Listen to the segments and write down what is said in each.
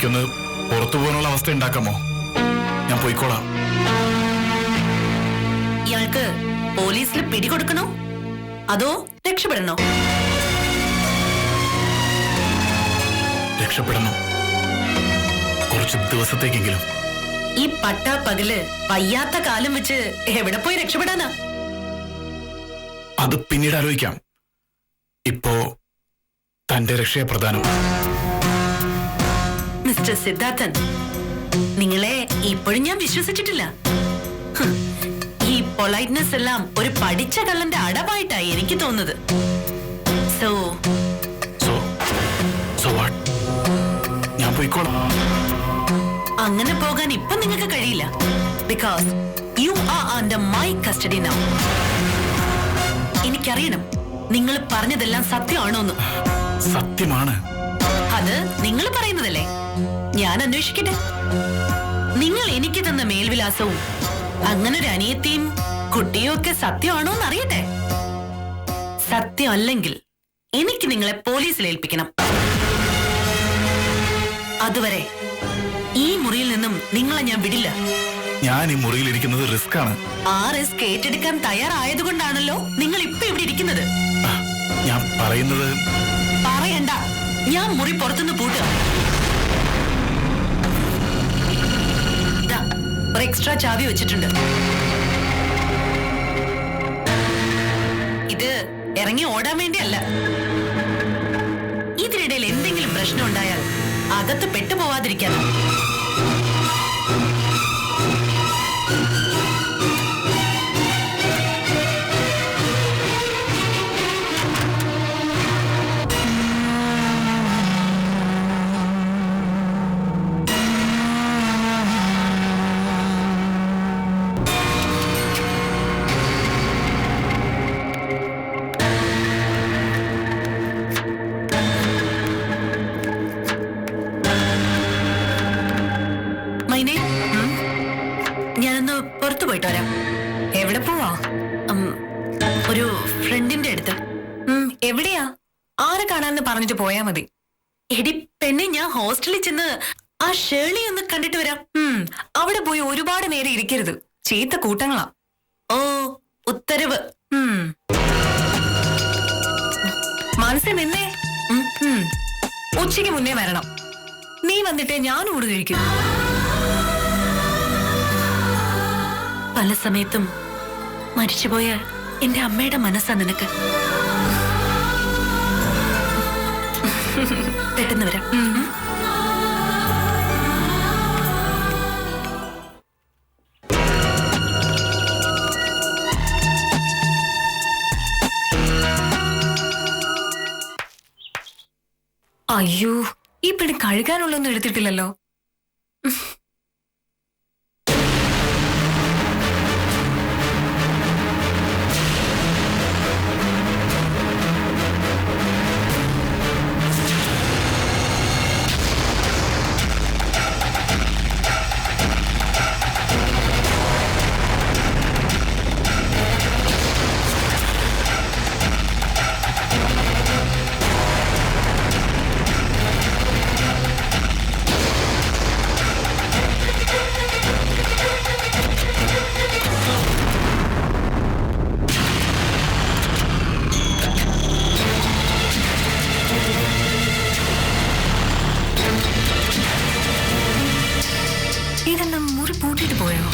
എനിക്കൊന്ന് പുറത്തു പോകാനുള്ള അവസ്ഥ ഉണ്ടാക്കാമോ? ഞാൻ പോയിക്കോളാം. ഇയാൾക്ക് പോലീസിൽ പിടികൊടുക്കണോ അതോ രക്ഷപ്പെടണോ? രക്ഷപ്പെടണം, കുറച്ച് ദിവസത്തേക്കെങ്കിലും. ഈ പട്ടാ പകല് വയ്യാത്ത കാലം വെച്ച് എവിടെ പോയി രക്ഷപ്പെടാനാ? അത് പിന്നീട് ആലോചിക്കാം. ഇപ്പോ തന്റെ രക്ഷയെ പ്രധാനം. മിസ്റ്റർ സിദ്ധാർത്ഥൻ, നിങ്ങളെ ഇപ്പോഴും ഞാൻ വിശ്വസിച്ചിട്ടില്ല. ഈ പൊളൈറ്റ്നെസ് എല്ലാം ഒരു പഠിച്ച കള്ളന്റെ അടവായിട്ടായി എനിക്ക് തോന്നുന്നത്. ഞാൻ പോയിക്കോളാം. അങ്ങനെ പോകാൻ ഇപ്പൊ നിങ്ങൾക്ക് കഴിയില്ല. Because you are under my custody now. എനിക്കറിയണം നിങ്ങൾ പറഞ്ഞതെല്ലാം സത്യമാണോന്ന്. സത്യമാണ്. അത് നിങ്ങൾ പറയുന്നതല്ലേ? ഞാൻ അന്വേഷിക്കട്ടെ. നിങ്ങൾ എനിക്ക് തന്ന മേൽവിലാസവും അങ്ങനൊരു അനിയത്തിയും കുട്ടിയും ഒക്കെ സത്യമാണോന്ന് അറിയട്ടെ. സത്യമല്ലെങ്കിൽ എനിക്ക് നിങ്ങളെ പോലീസിൽ ഏൽപ്പിക്കണം. അതുവരെ ഈ മുറിയിൽ നിന്നും നിങ്ങളെ ഞാൻ വിടില്ല. ഞാൻ ഈ മുറിയിൽ ഇരിക്കുന്നത് റിസ്ക് ആണ്. ആ റിസ്ക് ഏറ്റെടുക്കാൻ തയ്യാറായതുകൊണ്ടാണല്ലോ നിങ്ങൾ ഇപ്പൊ ഇവിടെ ഇരിക്കുന്നത്. ഞാൻ പറയുന്നത് പറയണ്ട. ഞാൻ മുറി പുറത്തുനിന്ന് പൂട്ടുക. ഒരു എക്സ്ട്രാ ചാവി വെച്ചിട്ടുണ്ട്. ഇത് ഇറങ്ങി ഓടാൻ വേണ്ടിയല്ല. ഇതിനിടയിൽ എന്തെങ്കിലും പ്രശ്നം ഉണ്ടായാൽ അകത്ത് പെട്ടുപോവാതിരിക്കാൻ. ഞാനൊന്ന് പുറത്തു പോയിട്ട് വരാം. എവിടെ പോവാ? ഒരു ഫ്രണ്ടിന്റെ അടുത്ത്. എവിടെയാ? ആരെ കാണാന്ന് പറഞ്ഞിട്ട് പോയാ മതി. എടി പെണ്ണെ, ഞാൻ ഹോസ്റ്റലിൽ ചെന്ന് ആ ഷേർലി ഒന്ന് കണ്ടിട്ട് വരാം. അവിടെ പോയി ഒരുപാട് നേരം ഇരിക്കരുത്. ചീത്ത കൂട്ടങ്ങളാ. ഓ, ഉത്തരവ്. മനസ്സിൽ നിന്നേ. ഉച്ചയ്ക്ക് മുന്നേ വരണം. നീ വന്നിട്ടേ ഞാൻ ഊട് കഴിക്കും. പല സമയത്തും മരിച്ചുപോയ എന്റെ അമ്മയുടെ മനസ്സാ നിനക്ക്. പെട്ടെന്ന് വരാം. അയ്യോ, ഈ പെണ്ണ് കഴുകാനുള്ളൊന്നും എടുത്തിട്ടില്ലല്ലോ. ഇതെന്താ മുറി പൂട്ടിട്ട് പോയോ?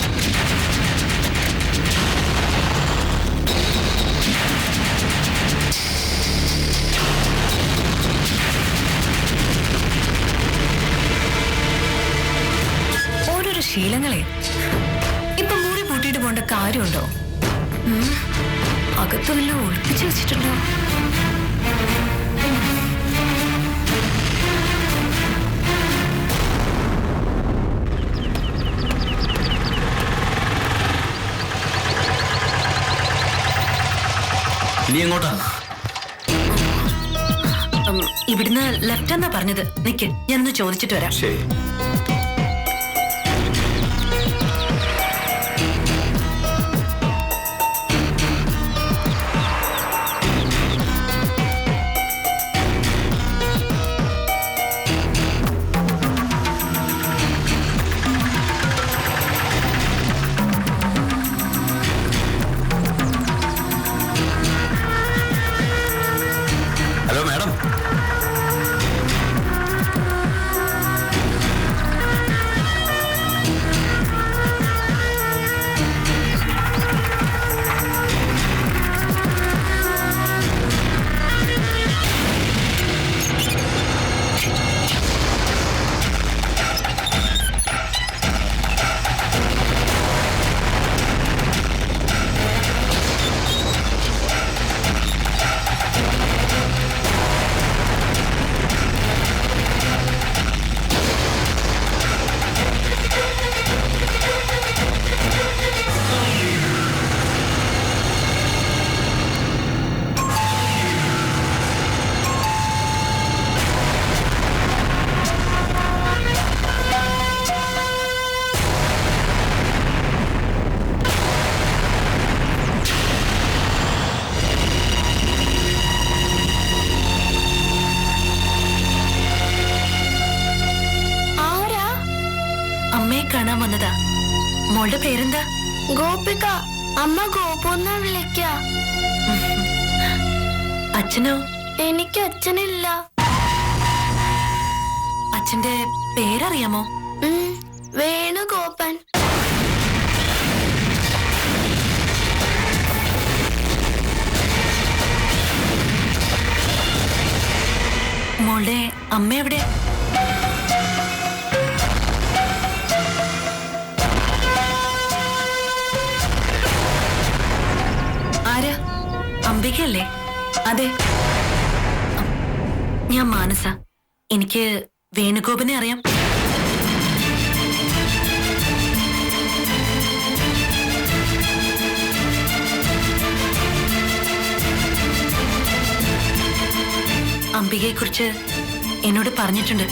ഓരോരോ ശീലങ്ങളെ. ഇപ്പൊ മുറി പൂട്ടിട്ട് പോണ്ട കാര്യമുണ്ടോ? അകത്തുമെല്ലാം ഒളിപ്പിച്ചു വെച്ചിട്ടുണ്ടോ? ഇനി എങ്ങോട്ടാ? ഇവിടുന്ന് ലെഫ്റ്റ് എന്നാ പറഞ്ഞത്. നിക്ക്, ഞാനൊന്ന് ചോദിച്ചിട്ട് വരാം. ശരി. മോളുടെ പേരെന്താ? ഗോപിക. അമ്മ ഗോപുന്ന വിളിക്ക. അച്ഛനോ? എനിക്ക് അച്ഛനില്ല. അച്ഛന്റെ പേരറിയാമോ? വേണുഗോപൻ. മോളുടെ അമ്മ എവിടെ? ആരാ? അംബികയല്ലേ? അതെ. ഞാൻ മാനസ. എനിക്ക് വേണുഗോപനെ അറിയാം. അംബികയെ കുറിച്ച് എന്നോട് പറഞ്ഞിട്ടുണ്ട്.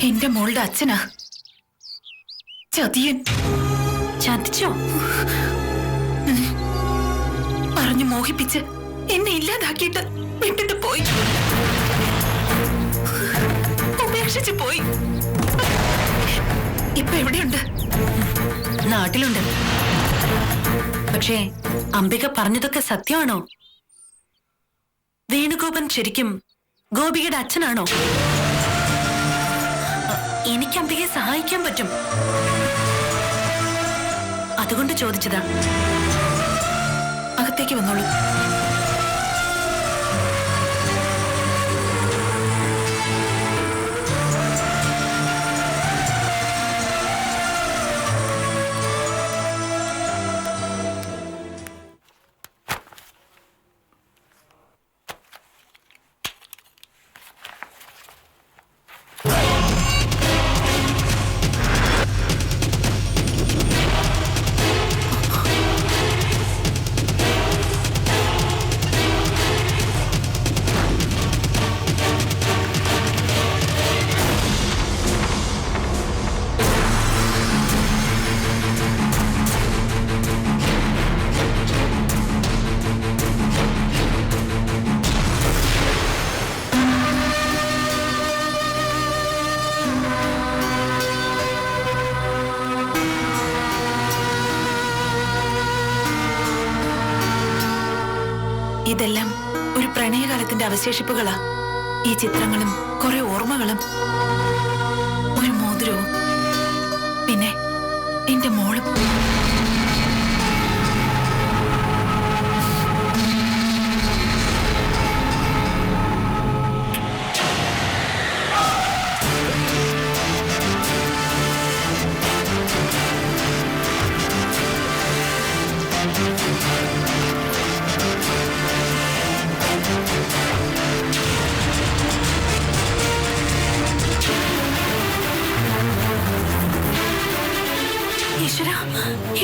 എന്റെ മോളുടെ അച്ഛനാ ചതിയൻ. ചതിച്ചോ? പറഞ്ഞു മോഹിപ്പിച്ച് എന്നെ ഇല്ലാതാക്കിയിട്ട് വിട്ടിട്ട് പോയി. ഉപേക്ഷിച്ച് പോയി. ഇപ്പൊ എവിടെയുണ്ട്? നാട്ടിലുണ്ട്. പക്ഷേ അംബിക പറഞ്ഞതൊക്കെ സത്യമാണോ? വേണുഗോപൻ ശരിക്കും ഗോപികയുടെ അച്ഛനാണോ? എനിക്ക് അംബികയെ സഹായിക്കാൻ പറ്റും. അതുകൊണ്ട് ചോദിച്ചതാ. അകത്തേക്ക് വന്നോളൂ. ഇതെല്ലാം ഒരു പ്രണയകാലത്തിന്റെ അവശേഷിപ്പുകളാ. ഈ ചിത്രങ്ങളും കുറെ ഓർമ്മകളും ഒരു മോതിരവും പിന്നെ എന്റെ മോളും.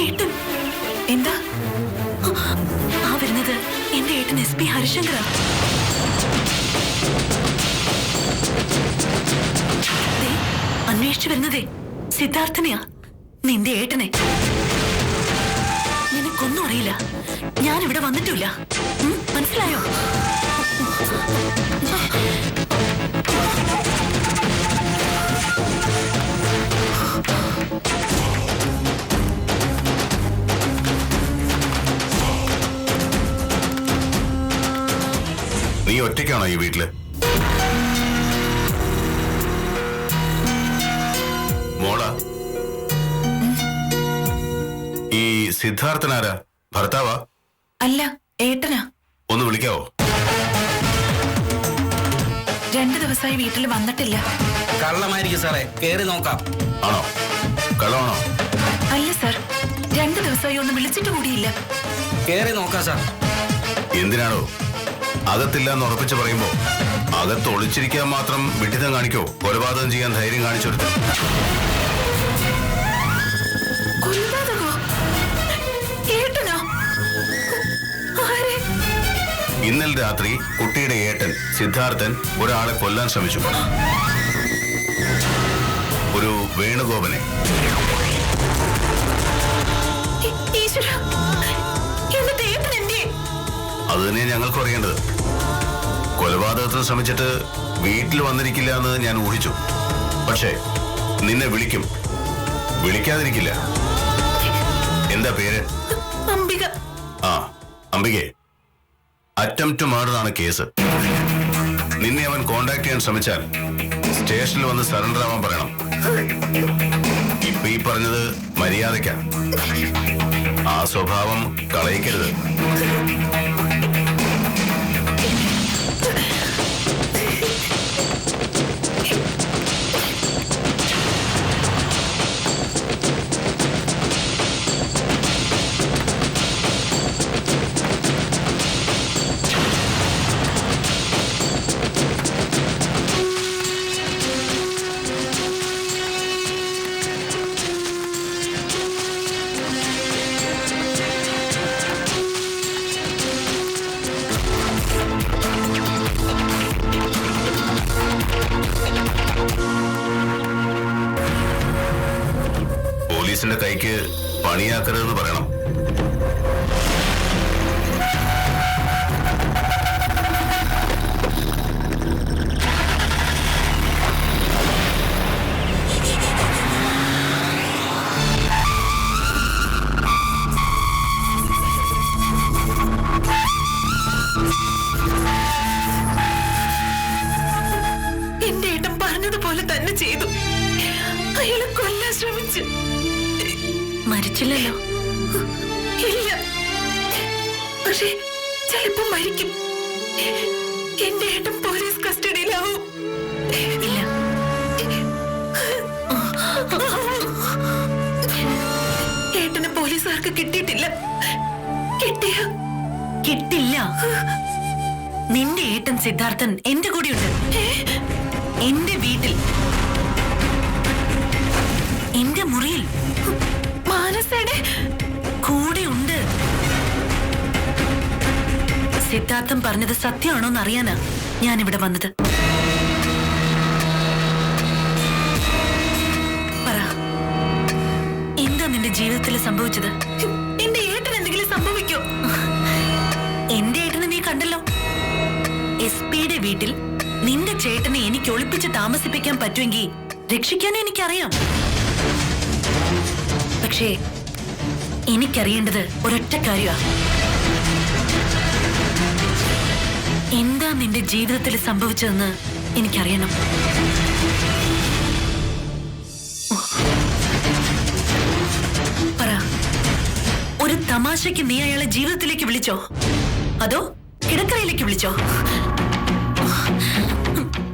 ഏട്ടൻ എന്താ ആ വരുന്നത്? എന്റെ ഏട്ടൻ SP ഹരിശങ്കര. അന്വേഷിച്ചു വരുന്നതേ സിദ്ധാർത്ഥനെയാ, നിന്റെ ഏട്ടനെ. നിനക്കൊന്നും അറിയില്ല. ഞാനിവിടെ വന്നിട്ടില്ല. മനസ്സിലായോ? നീ ഒറ്റയ്ക്കാണോ ഈ വീട്ടില്? മോള, ഈ സിദ്ധാർത്ഥനാരാ? ഭർത്താവാ? അല്ല, ഏട്ടനാ. ഒന്ന് വിളിക്കാവോ? 2 ദിവസമായി വീട്ടിൽ വന്നിട്ടില്ല. കള്ളമായിരിക്കും സാറേ, കേറി നോക്കാം. ആണോ? കള്ളമാണോ? അല്ല സാർ, 2 ദിവസമായി ഒന്ന് വിളിച്ചിട്ട് കൂടിയില്ല. കേറി നോക്കാം സാർ. എന്തിനാണോ? അകത്തില്ലെന്ന് ഉറപ്പിച്ച് പറയുമ്പോ അകത്ത് ഒളിച്ചിരിക്കാൻ മാത്രം വിഡിതം കാണിക്കോ? കൊലപാതകം ചെയ്യാൻ ധൈര്യം കാണിച്ചെടുത്ത്. കൊലപാതകോ? ഏട്ടനോ? ആരെ? ഇന്നലെ രാത്രി കുട്ടിയുടെ ഏട്ടൻ സിദ്ധാർത്ഥൻ ഒരാളെ കൊല്ലാൻ ശ്രമിച്ചു. ഒരു വേണുഗോപനെ. ഈശ്വരാ, എന്നിട്ട് ഏട്ടൻ എന്തേ? അത് തന്നെ ഞങ്ങൾക്ക് അറിയേണ്ടത്. കൊലപാതകത്തിന് ശ്രമിച്ചിട്ട് വീട്ടിൽ വന്നിരിക്കില്ല എന്ന് ഞാൻ ഊഹിച്ചു. പക്ഷേ നിന്നെ വിളിക്കും, വിളിക്കാതിരിക്കില്ല. എന്താ പേര്? അംബിക. ആ അംബികെ, അറ്റംപ്റ്റ് മർഡർ ആണ് കേസ്. നിന്നെ അവൻ കോണ്ടാക്ട് ചെയ്യാൻ ശ്രമിച്ചാൽ സ്റ്റേഷനിൽ വന്ന് സറണ്ടർ ആവാൻ പറയണം. ഇപ്പൊ ഈ പറഞ്ഞത് മര്യാദയ്ക്കാ. ആ സ്വഭാവം കളയിക്കരുത്. പോലീസിന്റെ കൈക്ക് പണിയാക്കരുതെന്ന് പറയണം. എന്റെ ഏട്ടൻ പറഞ്ഞതുപോലെ തന്നെ ചെയ്തു. അയാളെ കൊല്ലാൻ ശ്രമിച്ചു. മരിച്ചില്ലല്ലോ. ഇല്ല, പക്ഷേ ചിലപ്പോ മരിക്കും. എന്റെ ഏട്ടൻ പോലീസ് കസ്റ്റഡിയിലാവും. ഇല്ല, ഏട്ടനെ പോലീസുകാർക്ക് കിട്ടിയിട്ടില്ല. കിട്ടില്ല. നിന്റെ ഏട്ടൻ സിദ്ധാർത്ഥൻ എന്റെ കൂടെയുണ്ട്. എന്റെ വീട്ടിൽ, എന്റെ മുറിയിൽ മാനസയുടെ കൂടെ ഉണ്ട്. സിദ്ധാർത്ഥൻ പറഞ്ഞത് സത്യമാണോന്ന് അറിയാനാ ഞാനിവിടെ വന്നത്. പറ, എന്താ നിന്റെ ജീവിതത്തിൽ സംഭവിച്ചത്? എന്റെ ഏട്ടൻ എന്തെങ്കിലും സംഭവിക്കോ? എന്റെ ഏട്ടനെ നീ കണ്ടല്ലോ. SP-യുടെ വീട്ടിൽ നിന്റെ ചേട്ടനെ എനിക്ക് ഒളിപ്പിച്ച് താമസിപ്പിക്കാൻ പറ്റുമെങ്കിൽ രക്ഷിക്കാനും എനിക്കറിയാം. പക്ഷേ എനിക്കറിയേണ്ടത് ഒരൊറ്റ കാര്യമാ. എന്താ നിന്റെ ജീവിതത്തിൽ സംഭവിച്ചതെന്ന് എനിക്കറിയണം. പറ, ഒരു തമാശയ്ക്ക് നീ അയാളെ ജീവിതത്തിലേക്ക് വിളിച്ചോ, അതോ കിടക്കറയിലേക്ക് വിളിച്ചോ?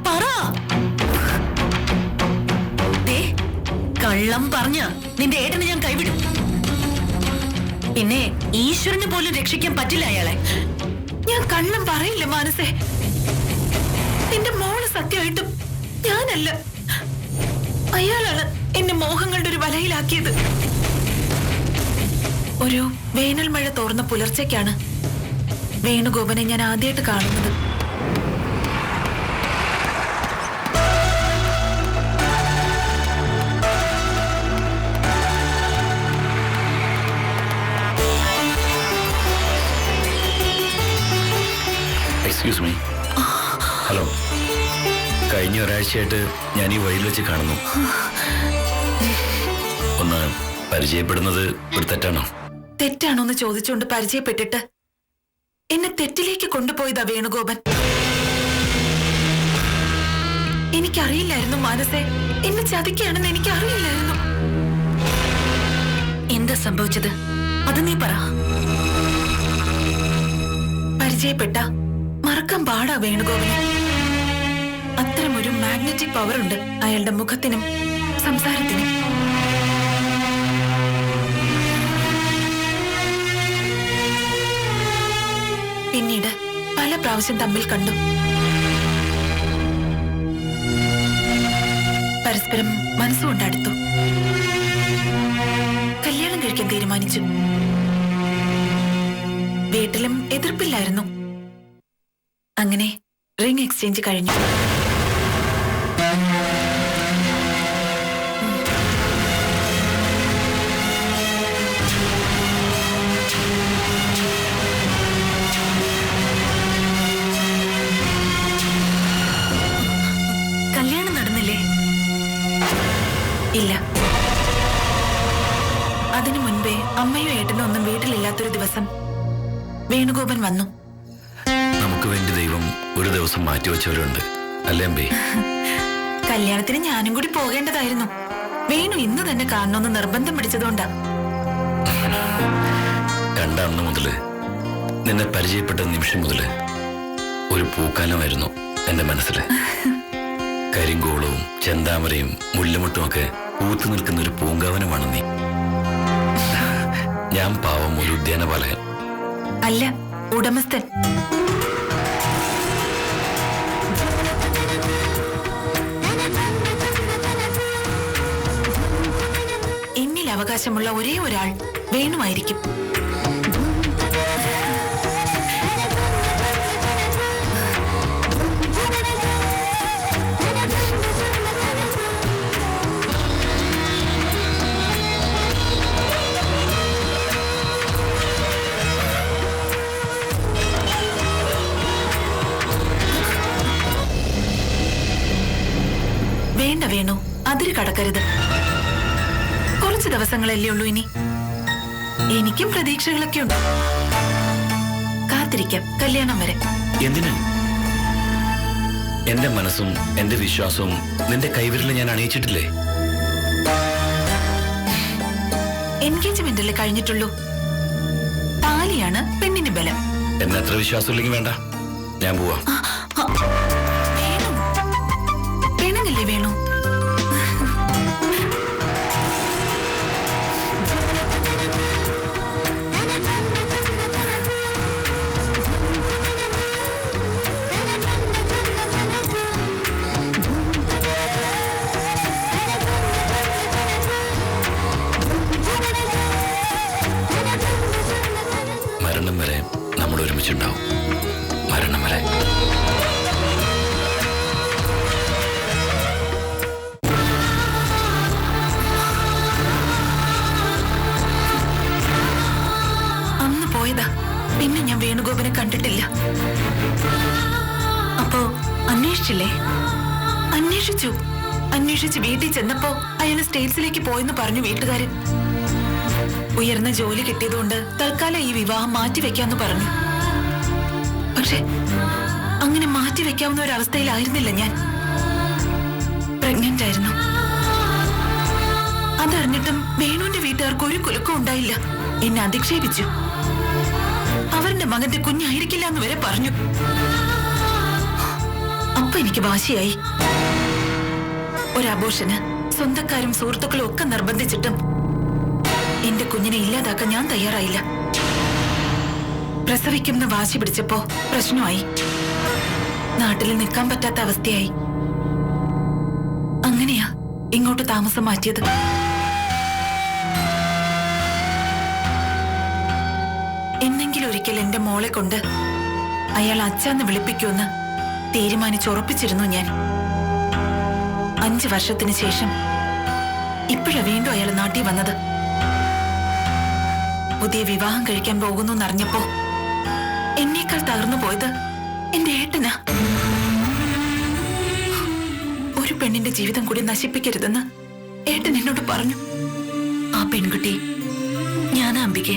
പറ. കള്ളം പറഞ്ഞ നിന്റെ ഏട്ടനെ ഞാൻ കൈവിടും. പിന്നെ ഈശ്വരന് പോലും രക്ഷിക്കാൻ പറ്റില്ല അയാളെ. ഞാൻ കള്ളം പറയില്ല മാനസേ. എന്റെ മോള് സത്യമായിട്ടും ഞാനല്ല. അയാളാണ് എന്നെ മോഹങ്ങളുടെ ഒരു വലയിലാക്കിയത്. ഒരു വേനൽ മഴ തോർന്ന പുലർച്ചയ്ക്കാണ് വേണുഗോപനെ ഞാൻ ആദ്യമായിട്ട് കാണുന്നത്. Excuse me. ഹലോ, കഴിഞ്ഞ ഒരാഴ്ചയായിട്ട് ഞാൻ ഈ വഴിയിൽ വെച്ച് കാണുന്നു. ഒന്ന് പരിചയപ്പെടുന്നത് ഒരു തെറ്റാണോ? തെറ്റാണോന്ന് ചോദിച്ചുകൊണ്ട് പരിചയപ്പെട്ടിട്ട് എന്നെ തെറ്റിലേക്ക് കൊണ്ടുപോയതാ വേണുഗോപൻ. എനിക്കറിയില്ലായിരുന്നു മാനസേ, എന്നെ ചതിക്കുകയാണെന്ന് എനിക്കറിയില്ലായിരുന്നു. എന്താ സംഭവിച്ചത് അത് നീ പറ. പരിചയപ്പെട്ട മറക്കാൻ പാടാ വേണുഗോപനെ. അത്തരമൊരു മാഗ്നറ്റിക് പവർ ഉണ്ട് അയാളുടെ മുഖത്തിനും സംസാരത്തിനും. പിന്നീട് പല പ്രാവശ്യം തമ്മിൽ കണ്ടു. പരസ്പരം മനസ്സുകൊണ്ട് അടുത്തു. കല്യാണം കഴിക്കാൻ തീരുമാനിച്ചു. വീട്ടിലും എതിർപ്പില്ലായിരുന്നു. അങ്ങനെ റിംഗ് എക്സ്ചേഞ്ച് കഴിഞ്ഞു. കല്യാണം നടന്നില്ലേ? അതിനു മുൻപേ അമ്മയും ഏട്ടനും ഒന്നും വീട്ടിലില്ലാത്തൊരു ദിവസം വേണുഗോപൻ വന്നു. നമുക്ക് വേണ്ടി ദൈവം ഒരു ദിവസം മാറ്റിവെച്ചവരുണ്ട് അല്ലേ അമ്പേ? കല്യാണത്തിന് ഞാനും കൂടി പോകേണ്ടതായിരുന്നു. വേണു ഇന്ന് തന്നെ കാണണമെന്ന് നിർബന്ധം പിടിച്ചതുകൊണ്ടാ. കണ്ട അന്ന് മുതല്, നിന്നെ പരിചയപ്പെട്ട നിമിഷം മുതല് ഒരു പൂക്കാലമായിരുന്നു എന്റെ മനസ്സില്. കരിങ്കോളവും ചെന്താമരയും മുല്ലമുട്ടും ഒക്കെ പൂത്തു നിൽക്കുന്ന ഒരു പൂങ്കാവനമാണ് നീ. ഞാൻ പാവം ഒരു ഉദ്യാനപാലകൻ. അല്ല, ഉടമസ്ഥൻ. എന്നിൽ അവകാശമുള്ള ഒരേ ഒരാൾ വേണുവായിരിക്കും. വേണ്ട വേണു, അതിര് കടക്കരുത്. കുറച്ച് ദിവസങ്ങളല്ലേ ഉള്ളൂ ഇനി. എനിക്കും പ്രതീക്ഷകളൊക്കെ ഉണ്ട്. കാത്തിരിക്കാം കല്യാണം വരെ. എന്തിനു? എന്റെ മനസ്സും എന്റെ വിശ്വാസവും നിന്റെ കൈവിരലിൽ ഞാൻ അണിയിച്ചിട്ടില്ലേ? എൻഗേജ്മെന്റ് അല്ലേ കഴിഞ്ഞിട്ടുള്ളൂ. താലിയാണ് പെണ്ണിന് ബലം. എന്നെ അത്ര വിശ്വാസമില്ലെങ്കിൽ വേണ്ട, ഞാൻ പോവാം. വേണു, പെണ്ണല്ലേ വേണു? മരണം വരെ നമ്മൾ ഒരുമിച്ചുണ്ടാവും. മരണം വരെ. അന്ന് പോയതാ, പിന്നെ ഞാൻ വേണുഗോപനെ കണ്ടിട്ടില്ല. അപ്പോ അന്വേഷിച്ചില്ലേ? അന്വേഷിച്ച് വീട്ടിൽ ചെന്നപ്പോ അയാൾ സ്റ്റേറ്റ്സിലേക്ക് പോയെന്ന് പറഞ്ഞു വീട്ടുകാരൻ. ഉയർന്ന ജോലി കിട്ടിയതുകൊണ്ട് തൽക്കാലം ഈ വിവാഹം മാറ്റിവെക്കാന്ന് പറഞ്ഞു. പക്ഷെ അങ്ങനെ മാറ്റിവെക്കാവുന്ന ഒരവസ്ഥയിലായിരുന്നില്ല ഞാൻ. പ്രഗ്നന്റ് ആയിരുന്നു. അതറിഞ്ഞിട്ടും വേണുവിന്റെ വീട്ടുകാർക്ക് ഒരു കുലുക്കം ഉണ്ടായില്ല. എന്നെ അധിക്ഷേപിച്ചു. അവരുടെ മകന്റെ കുഞ്ഞായിരിക്കില്ല എന്ന് വരെ പറഞ്ഞു. അപ്പൊ എനിക്ക് വാശിയായി. ഒരു അബോർഷന് സ്വന്തക്കാരും സുഹൃത്തുക്കളും ഒക്കെ നിർബന്ധിച്ചിട്ടും എന്റെ കുഞ്ഞിനെ ഇല്ലാതാക്കാൻ ഞാൻ തയ്യാറായില്ല. പ്രസവിക്കുന്ന വാശി പിടിച്ചപ്പോ പ്രശ്നമായി. നാട്ടിൽ നിൽക്കാൻ പറ്റാത്ത അവസ്ഥയായി. അങ്ങനെയാ ഇങ്ങോട്ട് താമസം മാറ്റിയത്. എന്നെങ്കിലും ഒരിക്കൽ എന്റെ മോളെ കൊണ്ട് അയാൾ അച്ഛന്ന് വിളിപ്പിക്കുമെന്ന് തീരുമാനിച്ചുറപ്പിച്ചിരുന്നു ഞാൻ. 5 വർഷത്തിന് ശേഷം ഇപ്പോഴാ വീണ്ടും അയാൾ നാട്ടിൽ വന്നത്. പുതിയ വിവാഹം കഴിക്കാൻ പോകുന്നു എന്നറിഞ്ഞപ്പോ എന്നേക്കാൾ തകർന്നു പോയത് എന്റെ ഏട്ടനാ. ഒരു പെണ്ണിന്റെ ജീവിതം കൂടി നശിപ്പിക്കരുതെന്ന് ഏട്ടൻ എന്നോട് പറഞ്ഞു. ആ പെൺകുട്ടി ഞാനാ അംബികെ.